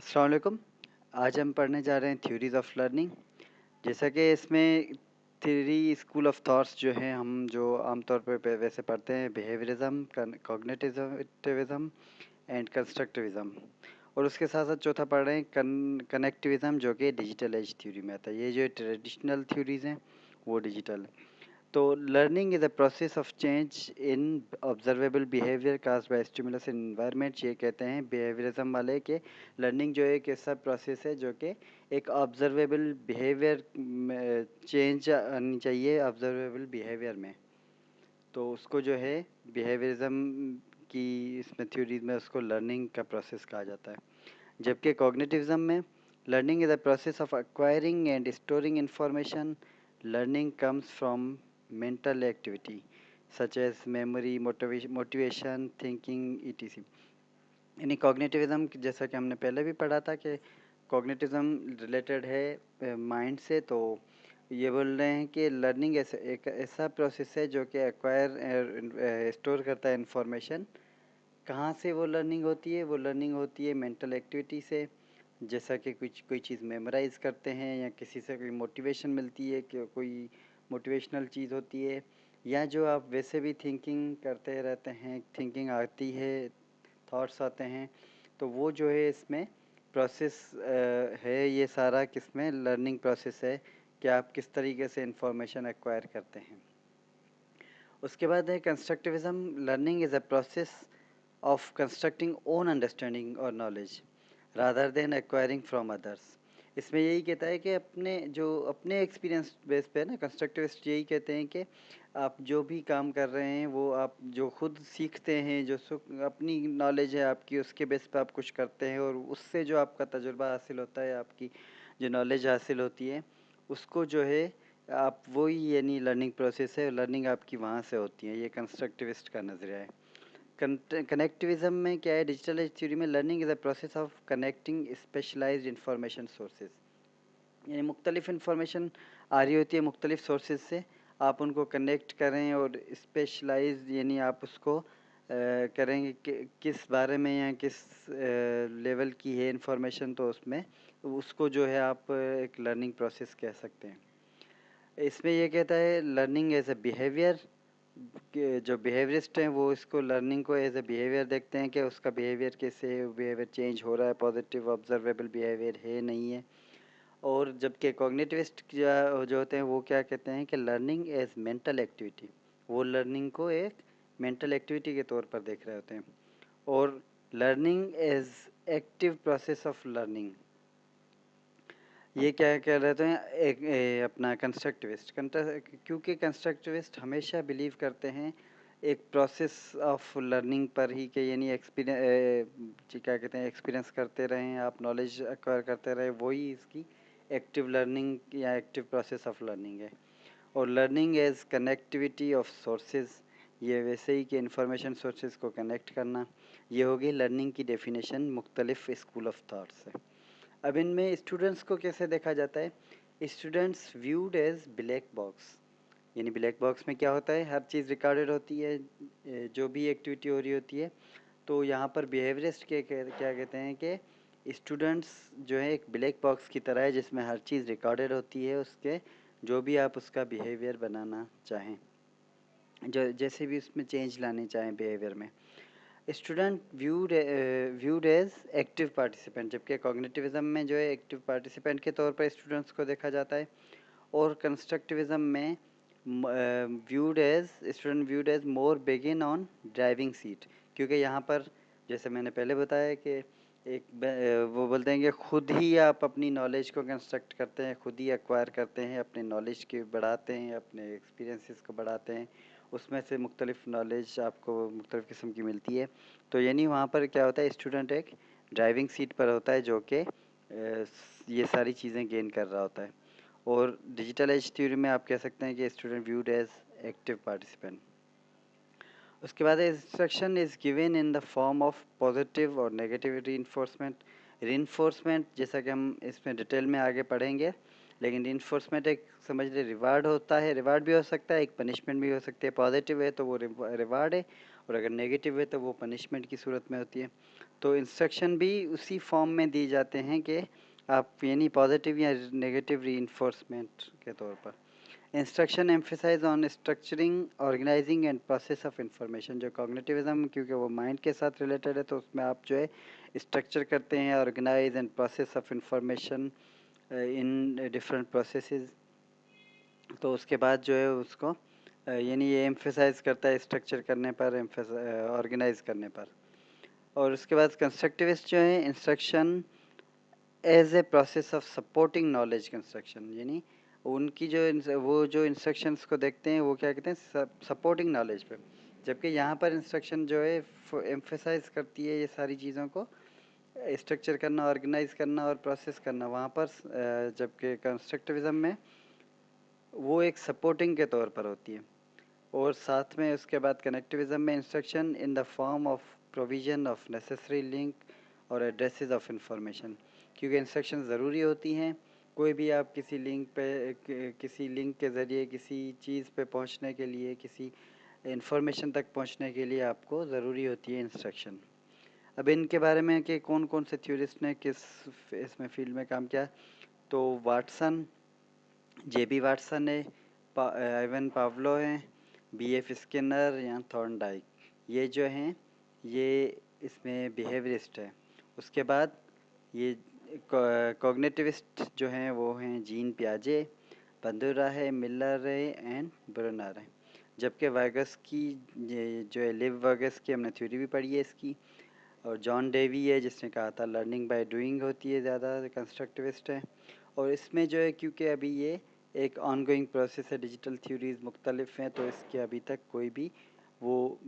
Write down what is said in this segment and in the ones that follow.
अस्सलाम वालेकुम। आज हम पढ़ने जा रहे हैं थ्योरीज ऑफ लर्निंग। जैसा कि इसमें थ्री स्कूल ऑफ थॉट्स जो हैं हम जो आमतौर पे वैसे पढ़ते हैं बिहेवियरिज्म, कॉग्निटिविज्म एंड कंस्ट्रक्टिविज्म। और उसके साथ साथ चौथा पढ़ रहे हैं कनेक्टिविज्म जो कि डिजिटल एज थ्योरी में आता है। ये जो ट्रेडिशनल थ्योरीज हैं वो डिजिटल है। तो learning is a process of change in observable behaviour caused by stimulus in environment. ये कहते हैं बिहेवियरिज्म वाले के लर्निंग जो है एक ऐसा प्रोसेस है जो कि एक ऑब्जर्वेबल बिहेवियर चेंज आनी चाहिए ऑब्जर्वेबल बिहेवियर में। तो उसको जो है बिहेवियरिज्म की इसमें थ्योरीज में उसको लर्निंग का प्रोसेस कहा जाता है। जबकि कॉग्निटिविज्म में learning is a process of acquiring and storing information. Learning comes from mental activity such as memory, motivation, thinking, etc. यानी कॉग्निटिविज्म जैसा कि हमने पहले भी पढ़ा था कि कॉग्निटिज्म रिलेटेड है माइंड से। तो ये बोल रहे हैं कि लर्निंग ऐसा एक ऐसा प्रोसेस है जो कि एक्वायर स्टोर करता है इंफॉर्मेशन। कहाँ से वो लर्निंग होती है? वो लर्निंग होती है मेंटल एक्टिविटी से। जैसा कि कुछ कोई चीज़ मेमोराइज़ करते हैं या किसी से कोई मोटिवेशन मिलती है कि कोई मोटिवेशनल चीज़ होती है, या जो आप वैसे भी थिंकिंग करते रहते हैं, थिंकिंग आती है, थॉट्स आते हैं। तो वो जो है इसमें प्रोसेस है। ये सारा किसमें लर्निंग प्रोसेस है कि आप किस तरीके से इंफॉर्मेशन एक्वायर करते हैं। उसके बाद है constructivism. Learning is a process of constructing own understanding or knowledge rather than acquiring from others। इसमें यही कहता है कि अपने एक्सपीरियंस बेस पे ना कंस्ट्रक्टिविस्ट यही कहते हैं कि आप जो भी काम कर रहे हैं वो आप जो खुद सीखते हैं, जो अपनी नॉलेज है आपकी, उसके बेस पे आप कुछ करते हैं और उससे जो आपका तजुर्बा हासिल होता है, आपकी जो नॉलेज हासिल होती है उसको जो है आप वही यानी लर्निंग प्रोसेस है। लर्निंग आपकी वहाँ से होती है। ये कंस्ट्रक्टिविस्ट का नज़रिया है। कनेक्टिविज्म में क्या है? डिजिटल एज थ्योरी में learning is a process of connecting specialised information sources. यानी मुख्तलिफ इंफॉर्मेशन आ रही होती है मुख्तलिफ सोर्सेज से, आप उनको कनेक्ट करें और स्पेशलाइज यानी आप उसको करेंगे कि किस बारे में या किस लेवल की है इंफॉर्मेशन, तो उसमें उसको जो है आप एक लर्निंग प्रोसेस कह सकते हैं। इसमें ये कहता है लर्निंग एज ए बिहेवियर कि जो बिहेवियरिस्ट हैं वो इसको लर्निंग को एज ए बिहेवियर देखते हैं कि उसका बिहेवियर कैसे बिहेवियर चेंज हो रहा है, पॉजिटिव ऑब्जर्वेबल बिहेवियर है नहीं है। और जबकि कॉग्निटिविस्ट जो होते हैं वो क्या कहते हैं कि लर्निंग एज मेंटल एक्टिविटी, वो लर्निंग को एक मेंटल एक्टिविटी के तौर पर देख रहे होते हैं। और learning as active process of learning, ये क्या कह रहे थे अपना कंस्ट्रक्टिविस्ट। क्योंकि कंस्ट्रक्टिविस्ट हमेशा बिलीव करते हैं एक प्रोसेस ऑफ लर्निंग पर ही कि यानी एक्सपीरियंस क्या कहते हैं एक्सपीरियंस करते रहें, आप नॉलेज एक्वायर करते रहें, वही इसकी एक्टिव लर्निंग या एक्टिव प्रोसेस ऑफ लर्निंग है। और learning as connectivity of sources, ये वैसे ही कि इंफॉर्मेशन सोर्सेज को कनेक्ट करना। ये होगी लर्निंग की डेफिनेशन मुख्तलिफ स्कूल ऑफ थाट्स से। अब इनमें स्टूडेंट्स को कैसे देखा जाता है? Students viewed as black box. यानी ब्लैक बॉक्स में क्या होता है? हर चीज़ रिकॉर्डेड होती है, जो भी एक्टिविटी हो रही होती है। तो यहाँ पर बिहेवियरिस्ट के क्या कहते हैं कि स्टूडेंट्स जो है एक ब्लैक बॉक्स की तरह है जिसमें हर चीज़ रिकॉर्डेड होती है, उसके जो भी आप उसका बिहेवियर बनाना चाहें, जो जैसे भी उसमें चेंज लाने चाहें बिहेवियर में। Student viewed as active participant, जबकि कॉग्निटिविज्म में जो है एक्टिव पार्टिसिपेंट के तौर पर स्टूडेंट्स को देखा जाता है। और कंस्ट्रक्टिविज्म में student viewed as more begin on driving seat. क्योंकि यहाँ पर जैसे मैंने पहले बताया कि वो बोलते हैं कि खुद ही आप अपनी नॉलेज को कंस्ट्रक्ट करते हैं, खुद ही एक्वायर करते हैं, अपने नॉलेज के बढ़ाते हैं, अपने एक्सपीरियंसेस को बढ़ाते हैं, उसमें से मुख्तलिफ नॉलेज आपको मुख्तलिफ किस्म की मिलती है। तो यानी वहाँ पर क्या होता है, स्टूडेंट एक ड्राइविंग सीट पर होता है जो कि ये सारी चीज़ें गेन कर रहा होता है। और डिजिटल एज थ्योरी में आप कह सकते हैं कि student viewed as active participant. उसके बाद instruction is given in the form of positive और नेगेटिव रीइंफोर्समेंट। रीइंफोर्समेंट जैसा कि हम इसमें डिटेल में आगे पढ़ेंगे, लेकिन रीइंफोर्समेंट एक समझ ले रिवार्ड होता है, रिवार्ड भी हो सकता है, एक पनिशमेंट भी हो सकती है। पॉजिटिव है तो वो रिवार्ड है, और अगर नेगेटिव है तो वो पनिशमेंट की सूरत में होती है। तो इंस्ट्रक्शन भी उसी फॉर्म में दिए जाते हैं कि आप यानी पॉजिटिव या नेगेटिव रीइंफोर्समेंट के तौर पर। Instruction emphasize on structuring, organizing and process of information. जो कॉग्निटिविज्म क्योंकि वो माइंड के साथ रिलेटेड है तो उसमें आप जो है स्ट्रक्चर करते हैं, organize and process of information in different processes. तो उसके बाद जो है उसको यानी ये एम्फेसाइज करता है स्ट्रक्चर करने पर, ऑर्गेनाइज करने पर। और उसके बाद कंस्ट्रक्टिविस्ट जो है instruction as a process of supporting knowledge construction, यानी उनकी जो वो जो इंस्ट्रक्शंस को देखते हैं वो क्या कहते हैं, सपोर्टिंग नॉलेज पे। जबकि यहाँ पर इंस्ट्रक्शन जो है एम्फेसाइज करती है ये सारी चीज़ों को, स्ट्रक्चर करना, ऑर्गेनाइज करना और प्रोसेस करना। वहाँ पर जबकि कंस्ट्रक्टिविज्म में वो एक सपोर्टिंग के तौर पर होती है। और साथ में उसके बाद कनेक्टिविज्म में instruction in the form of provision of necessary link और एड्रेसेस ऑफ इंफॉर्मेशन, क्योंकि इंस्ट्रक्शन ज़रूरी होती हैं। कोई भी आप किसी लिंक पे किसी लिंक के ज़रिए किसी चीज़ पे पहुंचने के लिए, किसी इंफॉर्मेशन तक पहुंचने के लिए आपको ज़रूरी होती है इंस्ट्रक्शन। अब इनके बारे में कि कौन कौन से थ्योरिस्ट ने किस इसमें फील्ड में काम किया, तो वाटसन, जेबी वाटसन है, इवन पावलो हैं, बीएफ स्किनर या थॉर्नडाइक, ये जो हैं ये इसमें बिहेवियरिस्ट है। उसके बाद ये कॉग्निटिविस्ट जो हैं वो हैं जीन पियाजे, बंदुरा है, मिलर है एंड ब्रुनर है। जबकि वाइगस की ये जो है लिव वाइगस की हमने थ्योरी भी पढ़ी है इसकी। और जॉन डेवी है जिसने कहा था लर्निंग बाय डूइंग होती है, ज़्यादा कंस्ट्रक्टिविस्ट है। और इसमें जो है क्योंकि अभी ये एक ऑनगोइंग प्रोसेस है, डिजिटल थ्योरीज मुख्तलिफ हैं, तो इसके अभी तक कोई भी वो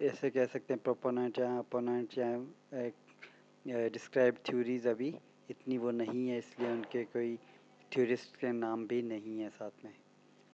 ऐसे कह सकते हैं प्रोपोनेंट या अपोनेंट या डिस्क्राइब थ्योरीज अभी इतनी वो नहीं है, इसलिए उनके कोई थ्योरिस्ट के नाम भी नहीं है साथ में।